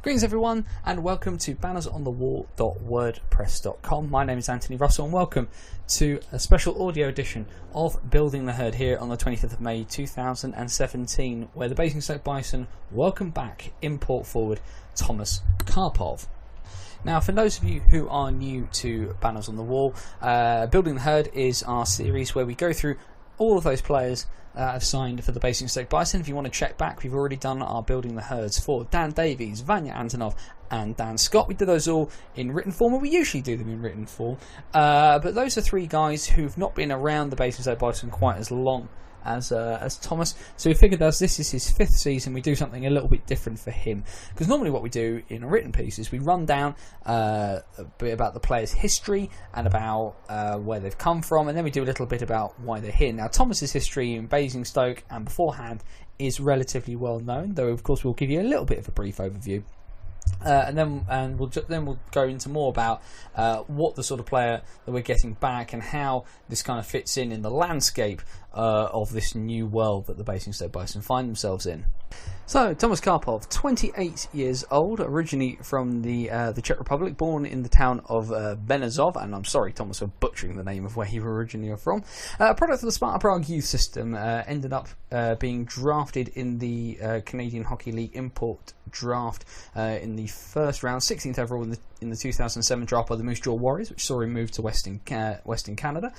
Greetings everyone and welcome to bannersonthewall.wordpress.com. My name is Anthony Russell and welcome to a special audio edition of Building the Herd here on the 25th of May 2017, where the Basingstoke Bison welcome back import forward Tomas Karpov. Now, for those of you who are new to Banners on the Wall, Building the Herd is our series where we go through all of those players have signed for the Basingstoke Bison. If you want to check back, we've already done our Building the Herds for Dan Davies, Vanya Antonov and Dan Scott. We did those all in written form, and we usually do them in written form. But those are three guys who've not been around the Basingstoke Bison quite as long as Thomas, so we figured as this is his fifth season, we do something a little bit different for him, because normally what we do in a written piece is we run down a bit about the player's history and about where they've come from, and then we do a little bit about why they're here. Now, Thomas's history in Basingstoke and beforehand is relatively well known, though of course we'll give you a little bit of a brief overview. And then we'll go into more about what the sort of player that we're getting back and how this kind of fits in the landscape of this new world that the Basingstoke Bison find themselves in. So, Tomas Karpov, 28 years old, originally from the Czech Republic, born in the town of Benezov, and I'm sorry, Thomas, for butchering the name of where you were originally from. A product of the Sparta Prague youth system, ended up being drafted in the Canadian Hockey League import draft in the first round, 16th overall in the 2007 draft by the Moose Jaw Warriors, which saw him move to Western Canada.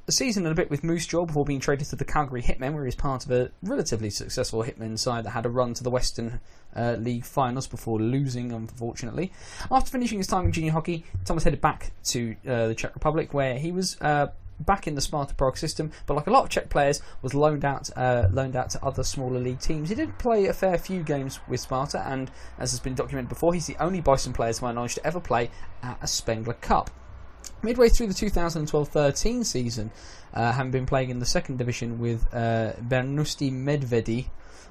A season and a bit with Moose Jaw before being traded to the Calgary Hitmen, where he was part of a relatively successful Hitmen side that had a run to the Western League finals before losing, unfortunately. After finishing his time in junior hockey, Thomas headed back to the Czech Republic, where he was back in the Sparta Prague system, but like a lot of Czech players, was loaned out to other smaller league teams. He did play a fair few games with Sparta, and as has been documented before, he's the only Bison player to my knowledge to ever play at a Spengler Cup. Midway through the 2012-13 season, having been playing in the second division with Bernusti Medvedi,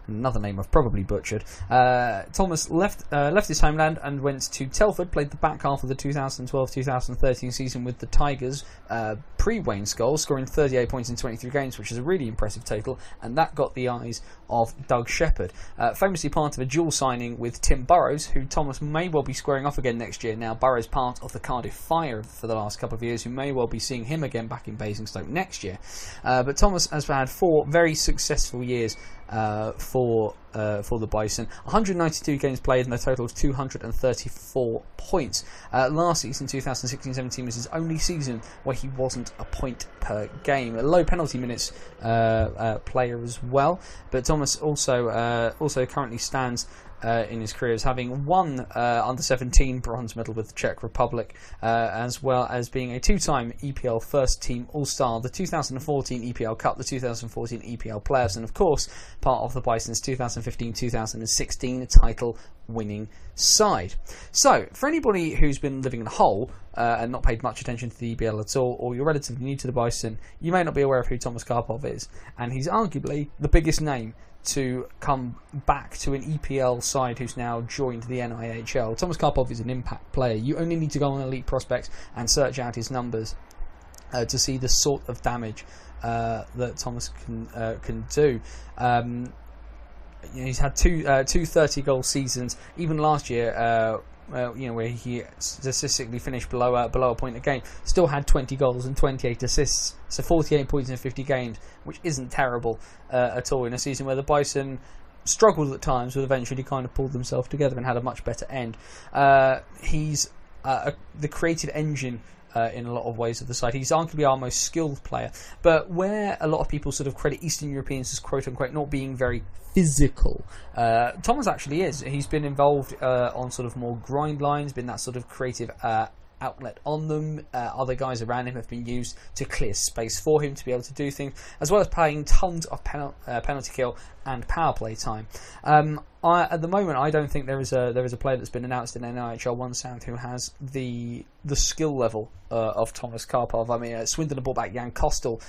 another name I've probably butchered, Thomas left his homeland and went to Telford, played the back half of the 2012-2013 season with the Tigers, pre-Wayne Scholes, scoring 38 points in 23 games, which is a really impressive total, and that got the eyes of Doug Shepherd. Famously part of a dual signing with Tim Burrows, who Thomas may well be squaring off again next year. Now, Burrows part of the Cardiff Fire for the last couple of years, who may well be seeing him again back in Basingstoke next year. But Thomas has had 4 very successful years for the Bison. 192 games played and a total of 234 points. Last season, 2016-17, was his only season where he wasn't a point per game. A low penalty minutes player as well, but Thomas also currently stands in his career as having won under-17 bronze medal with the Czech Republic, as well as being a 2-time EPL first team all-star, the 2014 EPL Cup, the 2014 EPL playoffs, and of course part of the Bison's 2015-2016 title winning side. So, for anybody who's been living in a hole and not paid much attention to the EPL at all, or you're relatively new to the Bison, you may not be aware of who Tomas Karpov is, and he's arguably the biggest name to come back to an EPL side who's now joined the NIHL. Tomas Karpov is an impact player. You only need to go on Elite Prospects and search out his numbers to see the sort of damage that Thomas can do. He's had two 30-goal seasons. Even last year, where he statistically finished below a point a game, still had 20 goals and 28 assists, so 48 points in 50 games, which isn't terrible at all in a season where the Bison struggled at times, but eventually kind of pulled themselves together and had a much better end. He's the creative engine in a lot of ways of the side. He's arguably our most skilled player, but where a lot of people sort of credit Eastern Europeans as quote-unquote not being very physical, Thomas actually is. He's been involved on sort of more grind lines, been that sort of creative outlet on them. Other guys around him have been used to clear space for him to be able to do things, as well as playing tons of penalty kill and power play time. At the moment, I don't think there is a player that's been announced in NIHL 1 South who has the skill level of Tomas Karpov. I mean, Swindon have brought back Jan Kostel,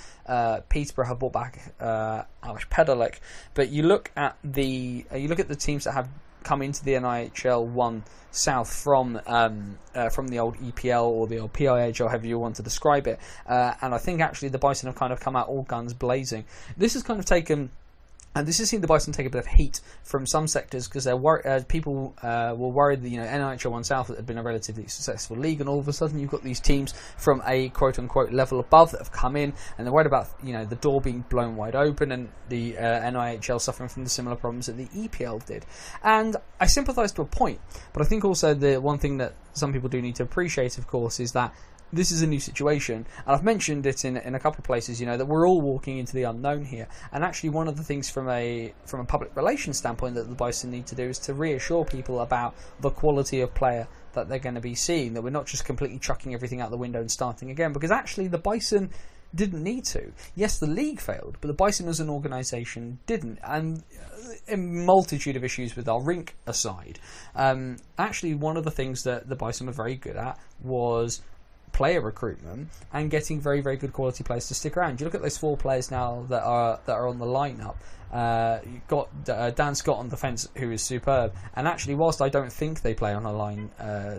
Peterborough have brought back Alex Pedalek, but you look at the teams that have come into the NIHL 1 South from the old EPL or the old PIHL, however you want to describe it, and I think actually the Bison have kind of come out all guns blazing. This has kind of taken And this has seen the Bison take a bit of heat from some sectors because people were worried that NIHL 1 South had been a relatively successful league, and all of a sudden you've got these teams from a quote unquote level above that have come in, and they're worried about the door being blown wide open, and the NIHL suffering from the similar problems that the EPL did. And I sympathise to a point, but I think also the one thing that some people do need to appreciate, of course, is that this is a new situation, and I've mentioned it in a couple of places, that we're all walking into the unknown here. And actually, one of the things from a public relations standpoint that the Bison need to do is to reassure people about the quality of player that they're going to be seeing, that we're not just completely chucking everything out the window and starting again, because actually the Bison didn't need to. Yes, the league failed, but the Bison as an organisation didn't, and a multitude of issues with our rink aside. Actually, one of the things that the Bison were very good at was player recruitment and getting very, very good quality players to stick around. You look at those 4 players now that are on the lineup. You've got Dan Scott on defence, who is superb, and actually, whilst I don't think they play on a line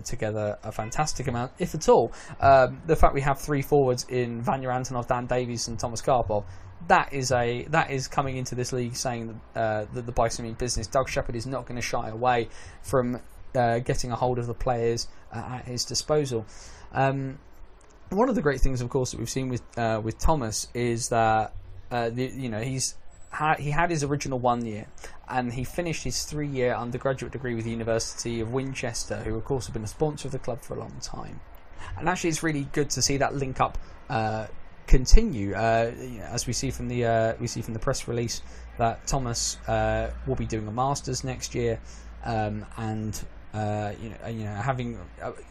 together a fantastic amount, if at all, the fact we have 3 forwards in Vanya Antonov, Dan Davies and Tomas Karpov, that is coming into this league saying that the Bison mean business. Doug Shepherd is not going to shy away from getting a hold of the players at his disposal. One of the great things, of course, that we've seen with Thomas is that he had his original 1 year, and he finished his 3-year undergraduate degree with the University of Winchester, who of course have been a sponsor of the club for a long time. And actually, it's really good to see that link up continue. As we see from the press release that Thomas will be doing a masters next year, and having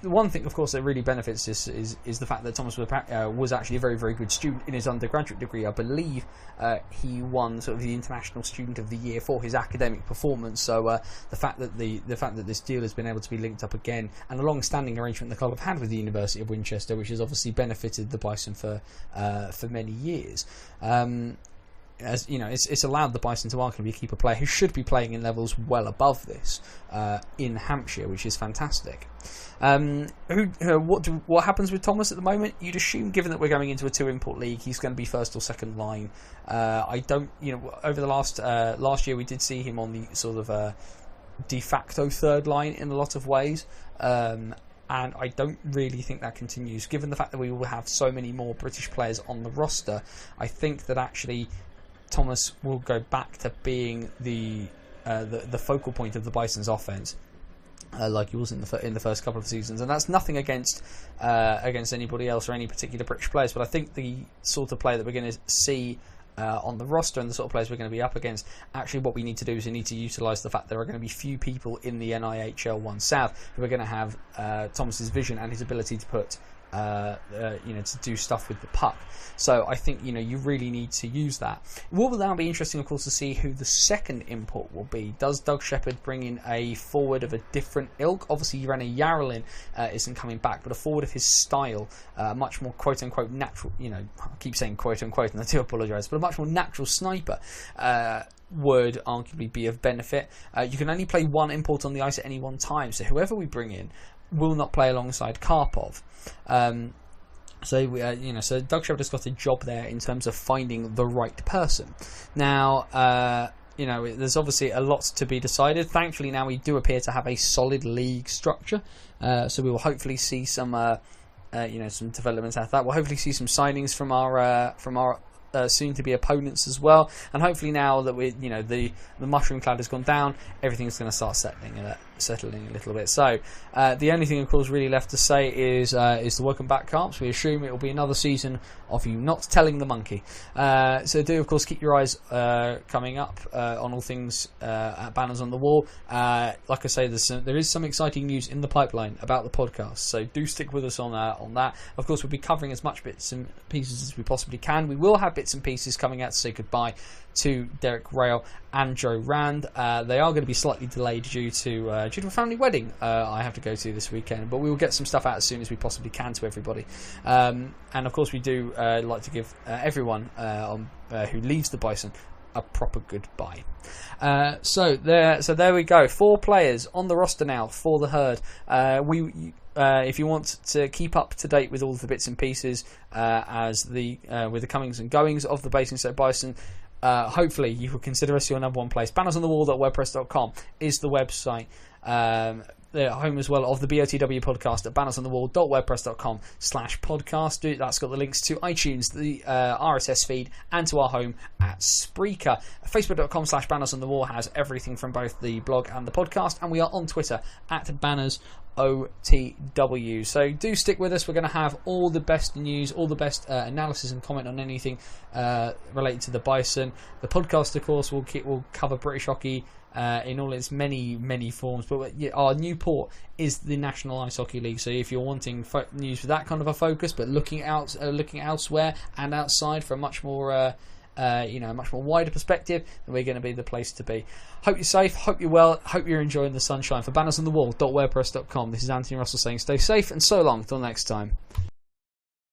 the one thing, of course, that really benefits this is the fact that Thomas was actually a very, very good student in his undergraduate degree. I believe he won sort of the International Student of the Year for his academic performance. So the fact that this deal has been able to be linked up again, and a long-standing arrangement the club have had with the University of Winchester, which has obviously benefited the Bison for many years. As it's allowed the Bison to arguably keep a player who should be playing in levels well above this in Hampshire, which is fantastic. What happens with Thomas at the moment? You'd assume, given that we're going into a 2-import league, he's going to be first or second line. I don't, over the last year we did see him on the sort of de facto third line in a lot of ways. And I don't really think that continues, given the fact that we will have so many more British players on the roster. I think that actually Thomas will go back to being the focal point of the Bison's offense, like he was in the first couple of seasons. And that's nothing against anybody else or any particular British players, but I think the sort of player that we're going to see on the roster and the sort of players we're going to be up against, actually what we need to do is we need to utilise the fact there are going to be few people in the NIHL 1 South who are going to have Thomas's vision and his ability to put to do stuff with the puck. So I think you really need to use that. It will now be interesting, of course, to see who the second import will be. Does Doug Shepherd bring in a forward of a different ilk? Obviously, Irene Yarolin isn't coming back, but a forward of his style, much more quote unquote natural. I keep saying quote unquote, and I do apologise, but a much more natural sniper. Would arguably be of benefit. You can only play 1 import on the ice at any one time, so whoever we bring in will not play alongside Karpov. So Doug Shepherd has got a job there in terms of finding the right person. Now, there's obviously a lot to be decided. Thankfully, now we do appear to have a solid league structure, so we will hopefully see some developments out of that. We'll hopefully see some signings from our soon-to-be opponents as well, and hopefully now that the mushroom cloud has gone down, everything's going to start settling a little bit. So the only thing, of course, really left to say is to welcome back, Carps. We assume it will be another season of you not telling the monkey. So do, of course, keep your eyes coming up on all things at Banners on the Wall. Like I say, there is some exciting news in the pipeline about the podcast, so do stick with us on that. Of course, we'll be covering as much bits and pieces as we possibly can. We will have bits and pieces coming out to say goodbye to Derek Rail and Joe Rand. They are going to be slightly delayed due to a family wedding I have to go to this weekend, but we will get some stuff out as soon as we possibly can to everybody. And of course, we do like to give everyone who leaves the Bison a proper goodbye. So there we go. 4 players on the roster now for the Herd. If you want to keep up to date with all of the bits and pieces with the comings and goings of the Basingstoke Bison, hopefully you will consider us your number one place. Bannersonthewall.wordpress.com is the website. The home as well of the BOTW podcast at bannersonthewall.wordpress.com/podcast. That's got the links to iTunes, the RSS feed, and to our home at Spreaker. Facebook.com/bannersonthewall has everything from both the blog and the podcast, and we are on Twitter at bannersOTW. So do stick with us. We're going to have all the best news, all the best analysis and comment on anything related to the Bison. The podcast, of course, will cover British hockey in all its many forms, but our new port is the National Ice Hockey League. So if you're wanting news for that kind of a focus, but looking elsewhere and outside for a much more much more wider perspective, then we're going to be the place to be. Hope you're safe, hope you're well, hope you're enjoying the sunshine. For bannersonthewall.wordpress.com, this is Anthony Russell saying stay safe and so long till next time.